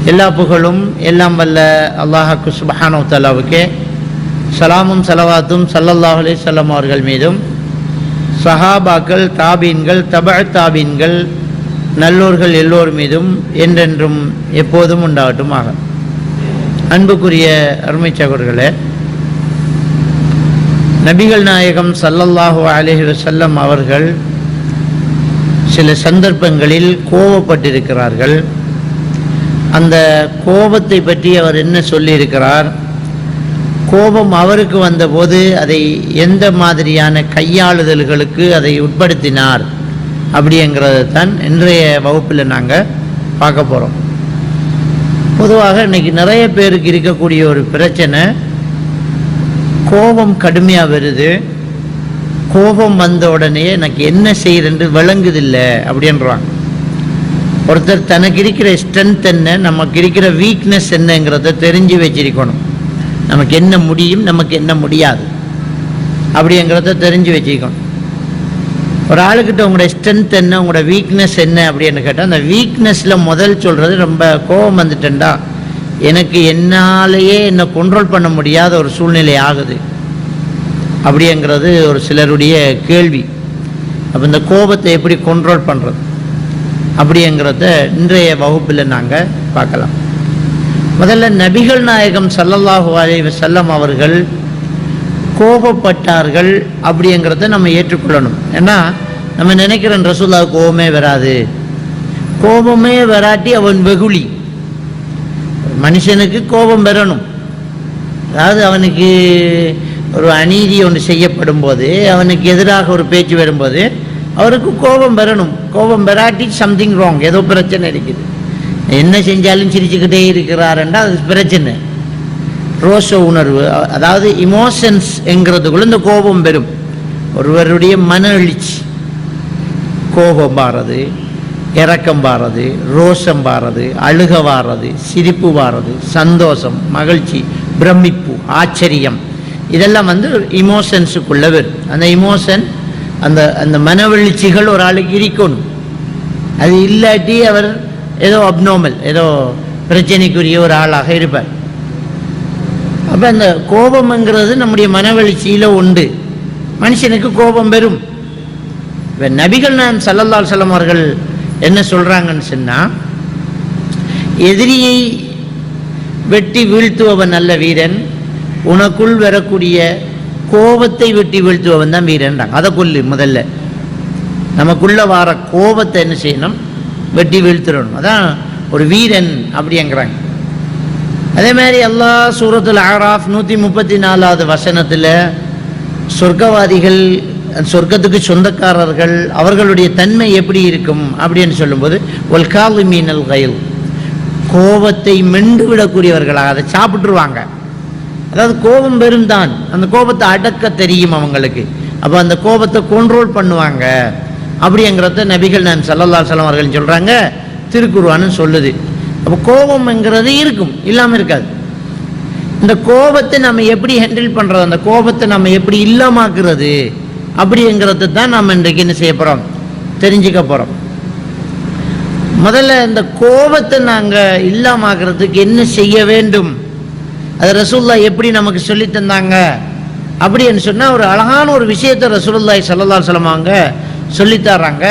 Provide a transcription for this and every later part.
எல்லா புகழும் எல்லாம் வல்ல அல்லாஹ்வுக்கு சுப்ஹானஹு வ தஆலாவுக்கே, சலாமும் சலவாத்தும் ஸல்லல்லாஹு அலைஹி வஸல்லம் அவர்கள் மீதும், சஹாபாக்கள், தாபீன்கள், தபஅத் தாபீன்கள், நல்லோர்கள் எல்லோர் மீதும் என்றென்றும் எப்போதும் உண்டாகட்டுமாக. அன்புக்குரிய அருமை சகோதரர்களே, நபிகள் நாயகம் ஸல்லல்லாஹு அலைஹி வஸல்லம் அவர்கள் சில சந்தர்ப்பங்களில் கோபப்பட்டிருக்கிறார்கள். அந்த கோபத்தை பற்றி அவர் என்ன சொல்லியிருக்கிறார், கோபம் அவருக்கு வந்தபோது அதை எந்த மாதிரியான கையாளுதல்களுக்கு அதை உட்படுத்தினார் அப்படிங்கிறத தான் இன்றைய வகுப்பில் நாங்கள் பார்க்க போகிறோம். பொதுவாக இன்றைக்கி நிறைய பேருக்கு இருக்கக்கூடிய ஒரு பிரச்சனை, கோபம் கடுமையாக வருது, கோபம் வந்த உடனே எனக்கு என்ன செய்யறேன்னு விளங்குதில்லை அப்படின்றாங்க. ஒருத்தர் தனக்கு இருக்கிற ஸ்ட்ரென்த் என்ன, நமக்கு இருக்கிற வீக்னஸ் என்னங்கிறத தெரிஞ்சு வச்சிருக்கணும். நமக்கு என்ன முடியும், நமக்கு என்ன முடியாது அப்படிங்கிறத தெரிஞ்சு வச்சுக்கணும். ஒரு ஆளுக்கிட்ட உங்களோட ஸ்ட்ரென்த் என்ன, உங்களோட வீக்னஸ் என்ன அப்படின்னு கேட்டால், அந்த வீக்னஸில் முதல் சொல்கிறது, ரொம்ப கோபம் வந்துட்டேன்டா, எனக்கு என்னாலேயே என்னை கண்ட்ரோல் பண்ண முடியாத ஒரு சூழ்நிலை ஆகுது அப்படிங்கிறது ஒரு சிலருடைய கேள்வி. அப்போ இந்த கோபத்தை எப்படி கண்ட்ரோல் பண்ணுறது அப்படிங்கிறத இன்றைய வகுப்பில் நாங்கள் பார்க்கலாம். முதல்ல நபிகள் நாயகம் ஸல்லல்லாஹு அலைஹி வஸல்லம் அவர்கள் கோபப்பட்டார்கள் அப்படிங்கிறத நம்ம ஏற்றுக்கொள்ளணும். ஏன்னா நம்ம நினைக்கிறோம் ரசூலுல்லாஹ் கோபமே வராது, கோபமே வராட்டி அவன் வெகுளி. மனுஷனுக்கு கோபம் வரணும். அதாவது அவனுக்கு ஒரு அநீதி ஒன்று செய்யப்படும் போது, அவனுக்கு எதிராக ஒரு பேச்சு வரும்போது அவருக்கு கோபம் வரணும். கோபம் வராட்டி சம்திங் ராங், ஏதோ பிரச்சனை இருக்குது. என்ன செஞ்சாலும் சிரிச்சுக்கிட்டே இருக்கிறாருன்னா அது பிரச்சனை. ரோஷ உணர்வு, அதாவது இமோஷன்ஸ் என்கிறதுக்குள்ள இந்த கோபம் வரும். ஒருவருடைய மன எழுச்சி, கோபம் வாரது, இரக்கம் வாரது, ரோஷம் வாரது, அழுக வாரது, சிரிப்பு வாரது, சந்தோஷம், மகிழ்ச்சி, பிரமிப்பு, ஆச்சரியம், இதெல்லாம் இமோஷன்ஸுக்குள்ள வரும். அந்த இமோஷன், அந்த அந்த மனவெழுச்சிகள் ஒரு ஆளுக்கு இருக்கணும். அது இல்லாட்டி அவர் ஏதோ அப்நார்மல், ஏதோ பிரச்சனைக்குரிய ஒரு ஆளாக இருப்பார். அப்போ அந்த கோபம்ங்கிறது நம்முடைய மனவெழுச்சியில் உண்டு. மனுஷனுக்கு கோபம் வரும். இப்போ நபிகள் நாயகம் ஸல்லல்லாஹு அலைஹி வஸல்லம் அவர்கள் என்ன சொல்கிறாங்கன்னு சொன்னால், எதிரியை வெட்டி வீழ்த்துபவன் நல்ல வீரன், உனக்குள் வரக்கூடிய கோபத்தை வெட்டி வீழ்த்துபவன் தான் வீரன்றாங்க. அதை கொல்லு. முதல்ல நமக்குள்ள வார கோபத்தை என்ன செய்யணும், வெட்டி வீழ்த்திடணும். அதான் ஒரு வீரன் அப்படிங்கிறாங்க. அதே மாதிரி அல்லாஹ் சூரத்துல் ஆராஃப் 134வது வசனத்தில் சொர்க்கவாதிகள், சொர்க்கத்துக்கு சொந்தக்காரர்கள், அவர்களுடைய தன்மை எப்படி இருக்கும் அப்படின்னு சொல்லும்போது, ஒல் காலிமீனல் கைல், கோபத்தை மென்று விடக்கூடியவர்களாக, அதை சாப்பிட்டுருவாங்க. அதாவது கோபம் வெறும் தான், அந்த கோபத்தை அடக்க தெரியும் அவங்களுக்கு. அப்போ அந்த கோபத்தை கண்ட்ரோல் பண்ணுவாங்க அப்படிங்கிறத நபிகள் நாயகம் ஸல்லல்லாஹு அலைஹி வஸல்லம் அவர்கள் சொல்கிறாங்க, திருக்குர்ஆன் சொல்லுது. அப்போ கோபம்ங்கிறது இருக்கும், இல்லாமல் இருக்காது. இந்த கோபத்தை நம்ம எப்படி ஹேண்டில் பண்ணுறது, அந்த கோபத்தை நம்ம எப்படி இல்லாமாக்குறது அப்படிங்கிறது தான் நம்ம இன்றைக்கு என்ன செய்ய போகிறோம், தெரிஞ்சுக்க போகிறோம். முதல்ல இந்த கோபத்தை நாங்கள் இல்லாமாக்குறதுக்கு என்ன செய்ய வேண்டும், அது ரசூலுல்லாஹ் எப்படி நமக்கு சொல்லி தந்தாங்க அப்படின்னு சொன்னால், ஒரு அழகான ஒரு விஷயத்தை ரசூலுல்லாஹி ஸல்லல்லாஹு அலைஹி வஸல்லம் அவங்க சொல்லித்தர்றாங்க.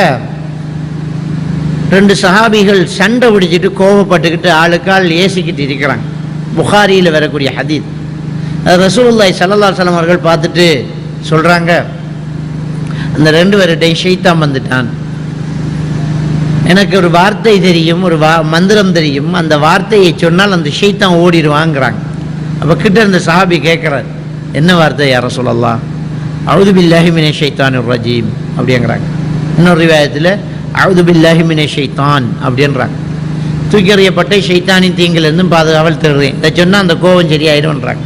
2 சஹாபிகள் சண்டை பிடிச்சிட்டு கோபப்பட்டுக்கிட்டு ஆளுக்கால் ஏசிக்கிட்டு இருக்கிறாங்க. புகாரியில் வரக்கூடிய ஹதீஸ். அது ரசூலுல்லாஹி ஸல்லல்லாஹு அலைஹி வஸல்லம் அவர்கள் பார்த்துட்டு சொல்கிறாங்க, அந்த 2 பேர்கிட்டையும் ஷைத்தான் வந்துட்டான். எனக்கு ஒரு வார்த்தை தெரியும், ஒரு மந்திரம் தெரியும், அந்த வார்த்தையை சொன்னால் அந்த ஷைத்தான் ஓடிடுவாங்கிறாங்க. அப்போ கிட்ட இருந்த சஹாபி கேட்குறாரு, என்ன வார்த்தை யா ரசூலல்லாஹ்? அஊது பில்லாஹி மினஷ் ஷைத்தானிர் ரஜீம் அப்படிங்கிறாங்க. இன்னொரு ரிவாயத்தில் அஊது பில்லாஹி மினஷ் ஷைத்தான் அப்படின்றாங்க. தூக்கி எறியப்பட்ட ஷைத்தானின் தீங்கிலிருந்தும் பாதுகாவல் தருவேன், இதை சொன்னால் அந்த கோபம் சரியாயிடும்ன்றாங்க.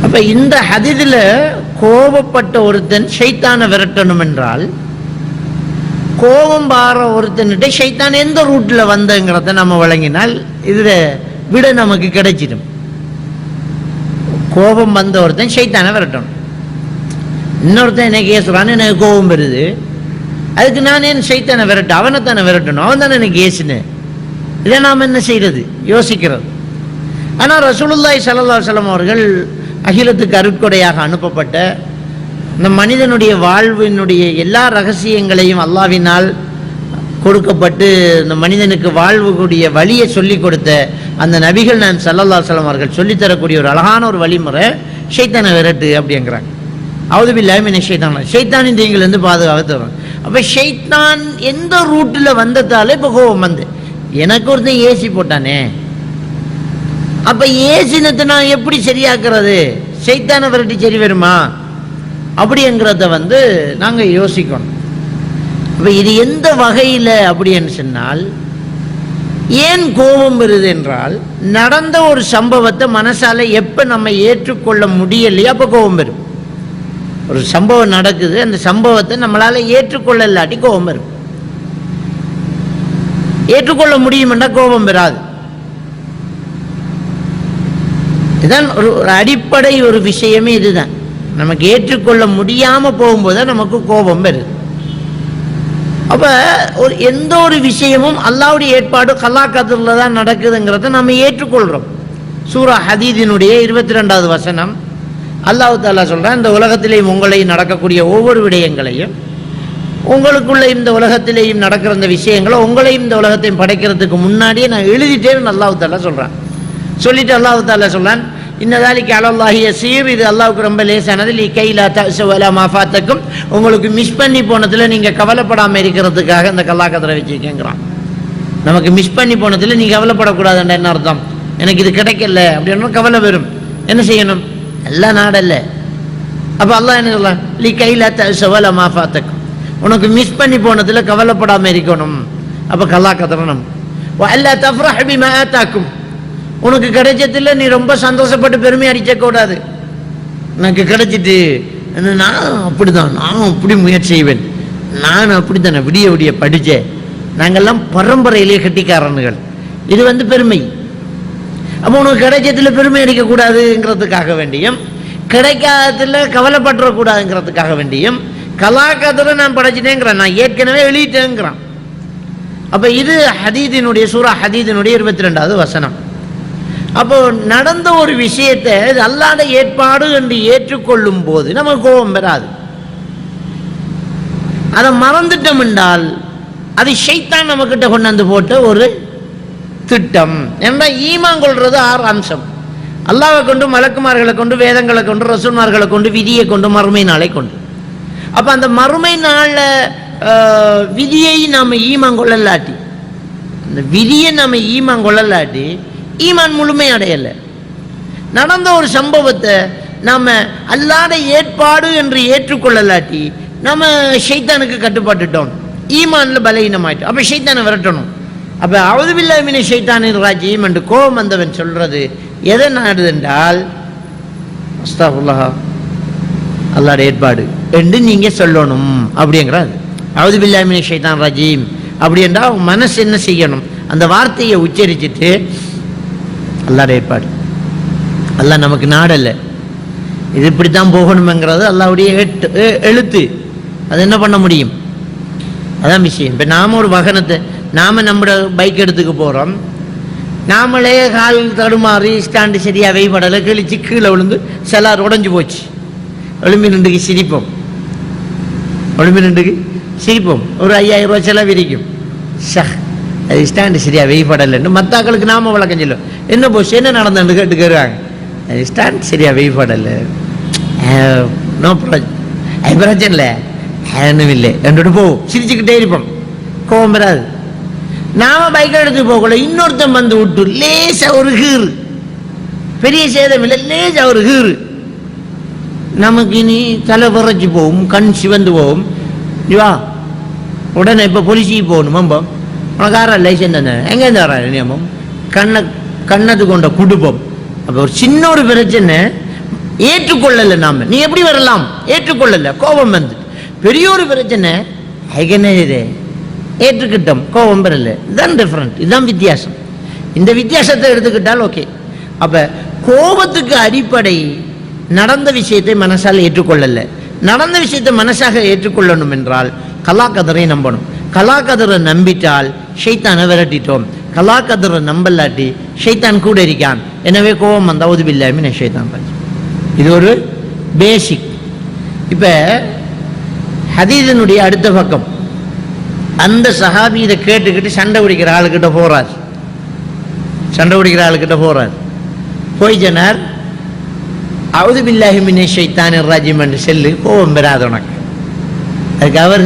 அப்போ இந்த ஹதீஸில் கோபப்பட்ட ஒருத்தன் ஷைத்தானை விரட்டணும் என்றால், கோபம் பார ஒருத்தன்கிட்ட ஷைத்தான் எந்த ரூட்டில் வந்தங்கிறத நம்ம வழங்கினால் இதில் விட நமக்கு கிடைச்சிடும். கோபம் வந்த ஒருத்தன் ஷைத்தானை விரட்டணும். இன்னொருத்தன் என்ன கேசுறான்னு எனக்கு கோபம் வருது, அதுக்கு நான் ஏன் ஷைத்தானை விரட்ட, அவனை தானே விரட்டணும், அவன் தானே எனக்கு ஏசுனேன். இதை நாம் என்ன செய்கிறது, யோசிக்கிறது. ஆனால் ரசூலுல்லாஹி ஸல்லல்லாஹு அலைஹி வஸல்லம் அவர்கள் அகிலத்துக்கு அருட்கொடையாக அனுப்பப்பட்ட இந்த மனிதனுடைய வாழ்வினுடைய எல்லா ரகசியங்களையும் அல்லாஹ்வினால் கொடுக்கப்பட்டு இந்த மனிதனுக்கு வாழ்வுடைய வழியை சொல்லி கொடுத்த அந்த நபிகள் நான் ஸல்லல்லாஹு அலைஹி வஸல்லம் அவர்கள் சொல்லித்தரக்கூடிய ஒரு அழகான ஒரு வழிமுறை ஷைத்தானை விரட்டு அப்படிங்கிறாங்க. அவுது பில்லாஹி மினஷ் ஷைத்தான், ஷைத்தானின் தீங்கிலிருந்து பாதுகாத்து வரும். அப்போ ஷைத்தான் எந்த ரூட்டில் வந்ததால இப்போ கோபம் வந்து எனக்கு ஒருத்தன் ஏசி போட்டானே, அப்போ ஏசினத்தை நான் எப்படி சரியாக்குறது, ஷைத்தானை விரட்டி சரி வருமா அப்படிங்கிறத நாங்கள் யோசிக்கணும். இப்போ இது எந்த வகையில் அப்படின்னு சொன்னால், ஏன் கோபம் வருது என்றால் நடந்த ஒரு சம்பவத்தை மனசால எப்போ நம்ம ஏற்றுக்கொள்ள முடியலையோ அப்போ கோபம் வரும். ஒரு சம்பவம் நடக்குது, அந்த சம்பவத்தை நம்மளால ஏற்றுக்கொள்ள இல்லாட்டி கோபம் வரும். ஏற்றுக்கொள்ள முடியும்னா கோபம் வராது. இதுதான் ஒரு அடிப்படை ஒரு விஷயமே. இதுதான் நமக்கு ஏற்றுக்கொள்ள முடியாம போகும்போது நமக்கு கோபம் வருது. அப்ப எந்த ஒரு விஷயமும் அல்லாஹ்வுடைய ஏற்பாடு கலா கதர்ல தான் நடக்குதுங்கிறத நம்ம ஏற்றுக்கொள்றோம். சூரா ஹதீதினுடைய 22வது வசனம் அல்லாஹ் தஆலா சொல்றான், இந்த உலகத்திலேயும் உங்களையும் நடக்கக்கூடிய ஒவ்வொரு விடயங்களையும், உங்களுக்குள்ள இந்த உலகத்திலேயும் நடக்கிற இந்த விஷயங்களை உங்களையும் இந்த உலகத்தையும் படைக்கிறதுக்கு முன்னாடியே நான் எழுதிட்டேன்னு அல்லாஹ் தஆலா சொல்றான். சொல்லிட்டு அல்லாஹ் தஆலா சொல்றான், இன்னதாலிக்கு அலல்லாஹி யஸீர், இது அல்லாஹ்வுக்கு ரொம்ப லேசானது. லிகைலா தஅஸவ அலா மா ஃபாத்தக்கும், உங்களுக்கு மிஸ் பண்ணி போனதுல நீங்க கவலைப்படாம இருக்கிறதுக்காக இந்த கல்லாக்கதரை வச்சிருக்கேங்கிறான். நமக்கு மிஸ் பண்ணி போனதுல நீ கவலைப்படக்கூடாதுன்ற என்ன அர்த்தம், எனக்கு இது கிடைக்கல அப்படின்னா கவலை வரும். என்ன செய்யணும், எல்லாம் நாடல்ல. அப்ப அல்லாஹ் என்ன சொல்றான், லிகைலா தஅஸவ அலா மா ஃபாத்தக்கும், உனக்கு மிஸ் பண்ணி போனதுல கவலைப்படாம இருக்கணும். அப்ப கல்லாக்கதரணும். வ அல்லா தஃப்ரஹ் பிமா ஆதாக்கும், உனக்கு கிடைச்சதில்ல நீ ரொம்ப சந்தோஷப்பட்டு பெருமை அடிக்க கூடாது. எனக்கு கிடைச்சிட்டு நான் அப்படிதான், நான் அப்படி முயற்சி செய்வேன், நான் அப்படித்தானே விடிய விடிய படித்தேன், நாங்கள்லாம் பரம்பரையிலேயே கட்டிக்காரன்கள், இது பெருமை. அப்போ உனக்கு கிடைச்சதில் பெருமை அடிக்கக்கூடாதுங்கிறதுக்காக வேண்டியும், கிடைக்காததில் கவலைப்பட்டுறக்கூடாதுங்கிறதுக்காக வேண்டியும் கலாக்கதில் நான் படைச்சிட்டேங்கிறேன், நான் ஏற்கனவே எழுதிட்டேங்கிறான். அப்போ இது ஹதீதினுடைய சூரா ஹதீதினுடைய 22வது வசனம். அப்போ நடந்த ஒரு விஷயத்தை அல்லாஹ்வுடைய ஏற்பாடு என்று ஏற்றுக்கொள்ளும் போது நமக்கு கோபம் வராது. அதை மறந்துட்டோம் என்றால் அது ஷைத்தான் நம்மக்கிட்ட கொண்டாந்து போட்ட ஒரு திட்டம். ஏன்னா ஈமான் கொள்றது 6 அம்சம். அல்லாஹ்வை கொண்டு, மலக்குமார்களை கொண்டு, வேதங்களை கொண்டு, ரசூல்மார்களை கொண்டு, விதியை கொண்டு, மறுமை நாளை கொண்டு. அப்போ அந்த மறுமை நாள விதியை நாம் ஈமான் கொள்ளலாட்டி, அந்த விதியை நம்ம ஈமான் கொள்ளலாட்டி ஈமான் முழுமை அடையலை. நடந்த ஒரு சம்பவத்தை நாம் அல்லாஹ்வுடைய ஏற்பாடு என்று ஏற்றுக்கொள்ளலாட்டி நம்ம ஷைத்தானுக்கு கட்டுப்பட்டுட்டோம், ஈமான்ல பலகீனமாயிட்டோம். அப்போ ஷைத்தானை விரட்டணும். அப்போ அஊது பில்லாஹி மினஷ் ஷைத்தானிர் ரஜீம் என்று கோபம் வந்தவன் சொல்றது எதை நாடுது என்றால், அஸ்தக்ஃபிருல்லாஹ், அல்லாஹ்வுடைய ஏற்பாடு என்று நீங்க சொல்லணும் அப்படிங்கிறார். அஊது பில்லாஹி மினஷ் ஷைத்தானிர் ரஜீம் அப்படி என்றால் மனசு என்ன செய்யணும், அந்த வார்த்தையை உச்சரிச்சுட்டு அல்லாஹ்வுடைய ஏற்பாடு, அல்லாஹ் நமக்கு நாடல்ல, இது இப்படித்தான் போகணுங்கிறது அல்லாஹ்வுடைய எழுத்து. அது என்ன பண்ண முடியும், அதான் விஷயம். இப்போ நாம் ஒரு வாகனத்தை, நாம் நம்மளோட பைக் எடுத்துக்க போகிறோம், நாமளே கால் தடுமாறி ஸ்டாண்டு சரியாக வெய்படலை கிழிச்சு கீழே விழுந்து செலார் உடஞ்சி போச்சு, எலும்பி நின்றுக்கு சிரிப்போம், எலும்பி நின்றுக்கு சிரிப்போம், ஒரு 5000 ரூபா செலவு இருக்கும். அது ஸ்டாண்டு சரியா வெய்படலைன்னு மற்றாக்களுக்கு நாம வழக்கம் சொல்லும், என்ன போச்சு என்ன நடந்தன்னு கேட்டுக்கிறாங்க, அது ஸ்டாண்ட் சரியா வெய்படலை, நோ பிரச்சனை இல்லை, ஒன்றும் இல்லை என்னோட போவோம், சிரிச்சுக்கிட்டே இருப்போம், கோபம் வராது. நாம பைக்கை எடுத்து போகல, இன்னொருத்தன் வந்து விட்டு லேசா ஒரு கீறு, பெரிய சேதம் இல்லை, லேசா ஒரு கீறு, நமக்கு இனி தலை விரைச்சி போகும், கண் சிவந்து போகும். வா உடனே இப்போ போலீஸுக்கு போகணும், உனக்கார லைசன்ஸ் தானே, எங்கேருந்து வர நியமம், கண்ணத்து கொண்ட குடும்பம். அப்போ ஒரு சின்ன ஒரு பிரச்சனை ஏற்றுக்கொள்ளலை, நாம நீ எப்படி வரலாம் ஏற்றுக்கொள்ளலை, கோபம் வந்து. பெரிய ஒரு பிரச்சனை இது ஏற்றுக்கிட்டோம், கோபம் வரல. இதுதான் டிஃப்ரெண்ட், இதுதான் வித்தியாசம். இந்த வித்தியாசத்தை எடுத்துக்கிட்டால் ஓகே. அப்போ கோபத்துக்கு அடிப்படை நடந்த விஷயத்தை மனசால் ஏற்றுக்கொள்ளலை. நடந்த விஷயத்தை மனசாக ஏற்றுக்கொள்ளணும் என்றால் கலாக்கதரை நம்பணும். கலாக்கதரை நம்பிட்டால் ஷைத்தானை விரட்டிட்டோம். கலா கதரை நம்பலாட்டி ஷைத்தான் கூட இருக்கான். எனவே கோபம் வந்தா அவுது பில்லாஹி மினஷ் ஷைத்தானிர் ரஜீம். இது ஒரு பேசிக். இப்போ ஹதீஸினுடைய அடுத்த பக்கம், அந்த சஹாபி இதை கேட்டுக்கிட்டு சண்டை பிடிக்கிற ஆளுக்கிட்ட போறார். போய் சொன்னார், அவுது பில்லாஹி மினஷ் ஷைத்தானிர் ரஜீம் என்று சொல்லு, கோபம் பெறாத உனக்கு. அதுக்கு அவர்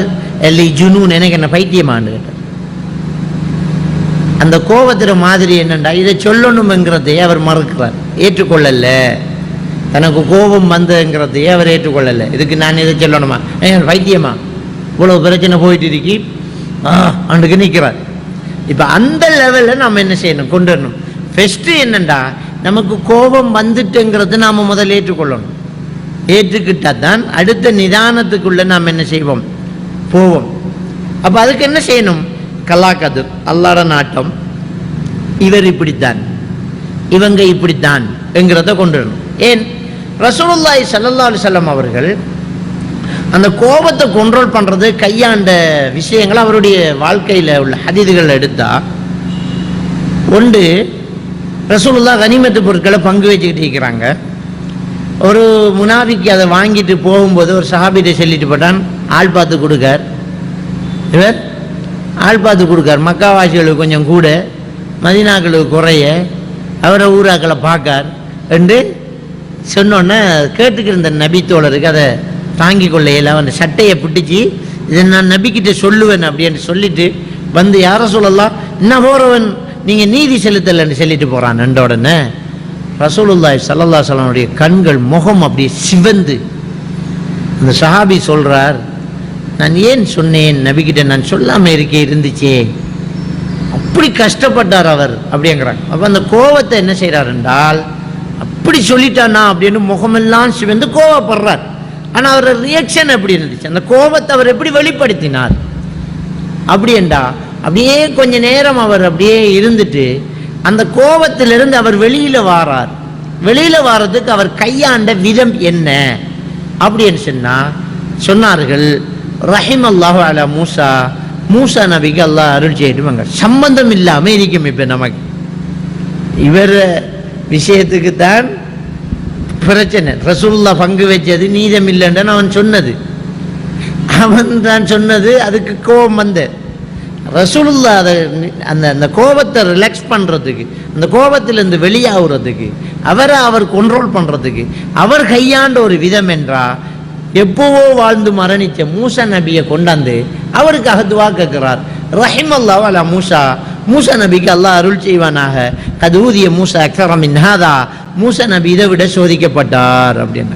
எல்லை ஜுனூன், எனக்கு என்ன பைத்தியமான்னு கேட்டார். அந்த கோபத்திற மாதிரி என்னண்டா, இதை சொல்லணும்ங்கிறதையே அவர் மறுக்கிறார், ஏற்றுக்கொள்ளல. தனக்கு கோபம் வந்ததுங்கிறதையே அவர் ஏற்றுக்கொள்ளலை. இதுக்கு நான் இதை சொல்லணுமா, பைத்தியமா, இவ்வளோ பிரச்சனை போயிட்டு இருக்கி அன்றைக்கு நிற்கிறார். இப்போ அந்த லெவலில் நாம் என்ன செய்யணும், கொண்டு வரணும். ஃபஸ்ட்டு என்னண்டா, நமக்கு கோபம் வந்துட்டுங்கிறது நாம் முதல்ல ஏற்றுக்கொள்ளணும். ஏற்றுக்கிட்டால் தான் அடுத்த நிதானத்துக்குள்ளே நாம் என்ன செய்வோம், போவோம். அப்போ அதுக்கு என்ன செய்யணும், கலாக்கது அல்லாட நாட்டம், இவர் இப்படித்தான், இவங்க இப்படித்தான் என்கிறத கொண்டு வரணும். ஏன் ரசூலுல்லாஹி ஸல்லல்லாஹு அலைஹி வஸல்லம் அவர்கள் அந்த கோபத்தை கண்ட்ரோல் பண்ணுறது கையாண்ட விஷயங்கள் அவருடைய வாழ்க்கையில் உள்ள ஹதீதுகள் எடுத்தா, ஒன்று ரசூலுல்லாஹ் கனிமத்து பொருட்களை பங்கு வச்சுக்கிட்டு இருக்கிறாங்க. ஒரு முனாஃபிக்கு அதை வாங்கிட்டு போகும்போது ஒரு சஹாபிட்ட சொல்லிட்டு போட்டான், ஆள் பார்த்து கொடுக்கார். இவர் ஆள் பார்த்து கொடுக்கார், மக்காவாசிகளுக்கு கொஞ்சம் கூட மதீனாக்களுக்கு குறைய, அவரை ஊராக்களை பார்க்கார் என்று சொன்னோன்னே கேட்டுக்கிற இந்த நபி தோழருக்கு அதை தாங்கி கொள்ளையில் அந்த சட்டையை பிடிச்சி, இதை நான் நபிக்கிட்ட சொல்லுவேன் அப்படின்னு சொல்லிட்டு வந்து, யார சொல்லலாம் என்ன போகிறவன் நீங்கள் நீதி செலுத்தலைன்னு சொல்லிட்டு போகிறான். ரெண்ட உடனே ரசூலுல்லாஹி ஸல்லல்லாஹு அலைஹி வஸல்லம் கண்கள் முகம் அப்படியே சிவந்து, அந்த சஹாபி சொல்கிறார், நான் ஏன் சொன்னேன் நபிக்கிட்ட, நான் சொல்லாமல் இருக்கே இருந்துச்சே, அப்படி கஷ்டப்பட்டார் அவர் அப்படிங்கிறாங்க. அப்போ அந்த கோபத்தை என்ன செய்கிறார் என்றால், அப்படி சொல்லிட்டானா அப்படின்னு முகமெல்லாம் சிவந்து கோபப்படுறார். ஆனால் அவரோட ரியாக்ஷன் எப்படி இருந்துச்சு, அந்த கோபத்தை அவர் எப்படி வெளிப்படுத்தினார் அப்படின்டா, அப்படியே கொஞ்ச நேரம் அவர் அப்படியே இருந்துட்டு அந்த கோபத்திலிருந்து அவர் வெளியில் வாரார். வெளியில் வாரதுக்கு அவர் கையாண்ட விதம் என்ன அப்படின்னு சொன்னார்கள், ரஹிம் அல்லாஹு அலா மூசா, மூசா நபிக்கு அல்லாஹ் அருள் செய்யட்டுமாங்க. சம்பந்தம் இல்லாமல் இருக்கும். இப்போ நமக்கு இவர் விஷயத்துக்கு தான் பிரச்சனை. ரசூலுல்லாஹ் பங்கு வச்சது நீதம் இல்லைன்னு அவன் சொன்னது, அதுக்கு கோபம் வந்து ரசூலுல்லாஹ் அதை அந்த கோபத்தை ரிலாக்ஸ் பண்ணுறதுக்கு, அந்த கோபத்திலிருந்து வெளியாகிறதுக்கு, அவர் கண்ட்ரோல் பண்ணுறதுக்கு அவர் கையாண்ட ஒரு விதம் என்றா, எப்போவோ வாழ்ந்து மரணித்த மூசா நபியை கொண்டாந்து அவருக்காக துவா கேட்கிறார். ரஹிமல்லாஹு அலா மூசா, மூசா நபிக்கு அல்லாஹ் அருள் செய்வானாக. கது ஊதிய மூசா அக்ஸர மின் ஹாதா, மூசா நபி இதை விட சோதிக்கப்பட்டார் அப்படின்னு.